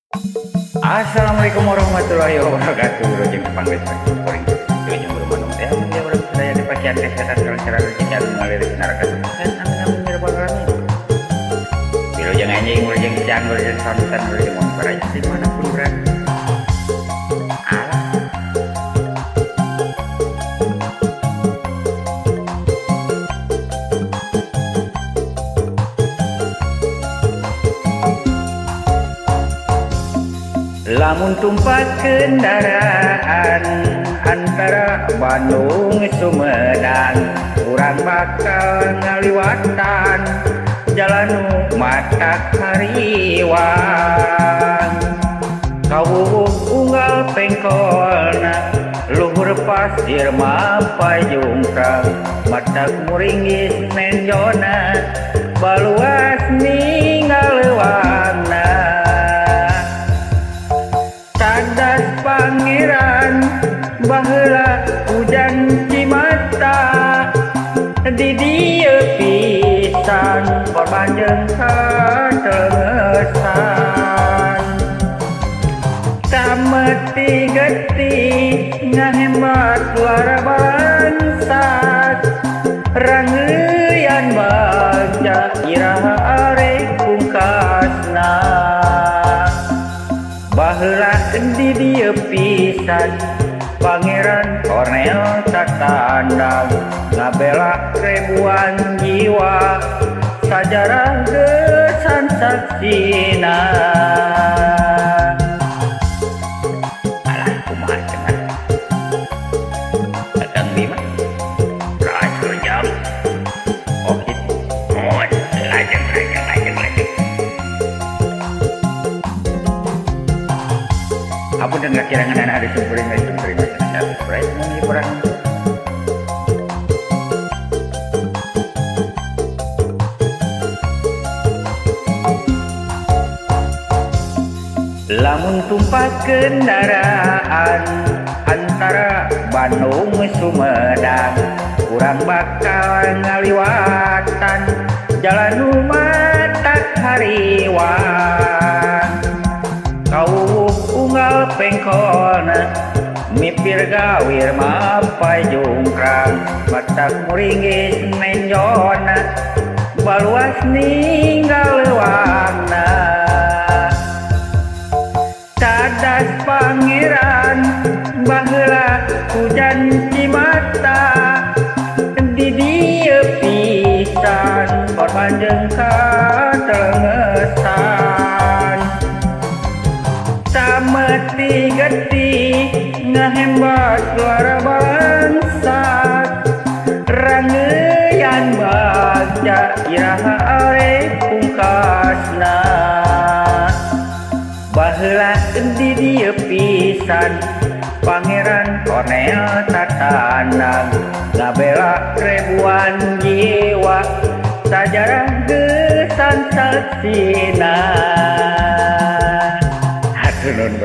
Assalamualaikum warahmatullahi wabarakatuh. Rojeng panggil paling rojeng bermanung teh mun urang sadaya dipakian kesehatan sareng cara rezeki anu ngalirik naraka temukan amin amin ya rabbal alamin. Wilujeng anjing wilujeng can wilujeng santan wilujeng mun baraya dimanapun berada. Alah. Lamun tumpat kendaraan antara Bandung Sumedang, urang bakal ngaliwatan jalan nu matak hariwang. Kawuh unggal pengkolna luhur pasir mapai jungkrang, matak muringgis menjona baluas ninggal leuwangna. Cadas pangeran baheula hujan cimata di dieu pisan korban jeung katengesan. Tameti geti ngahembat suara bansat rangeuyan bagja iraha arek pungkasna. Baheula di dieu pisan Pangeran Kornel tatandang ngabela ribuan jiwa sajarah gesan saksina. Alah kumaha cenah Kakang Bima rasul jam oh gitu mohon lajeng. Ampun dan kirangan anak ada sumpurin itu terima kasih surprise ini kurang. Lamun tumpat kendaraan antara Bandung Sumedang, urang bakal ngaliwatan jalan nu matak hariwang. Kawuh unggal pengkolna mipir gawir mapai jungkrang, matak muringgis menjona baluas ninggal leuwangna. Cadas pangeran baheula hujan cimata di dieu pisan korban jeung katengesan. Tameti geti ngahembat suara bansat rangeuyan bagja iraha arek pungkasna. Baheula di dieu pisan Pangeran Kornel tatandang ngabela ribuan jiwa sajarah gesan saksina. Nun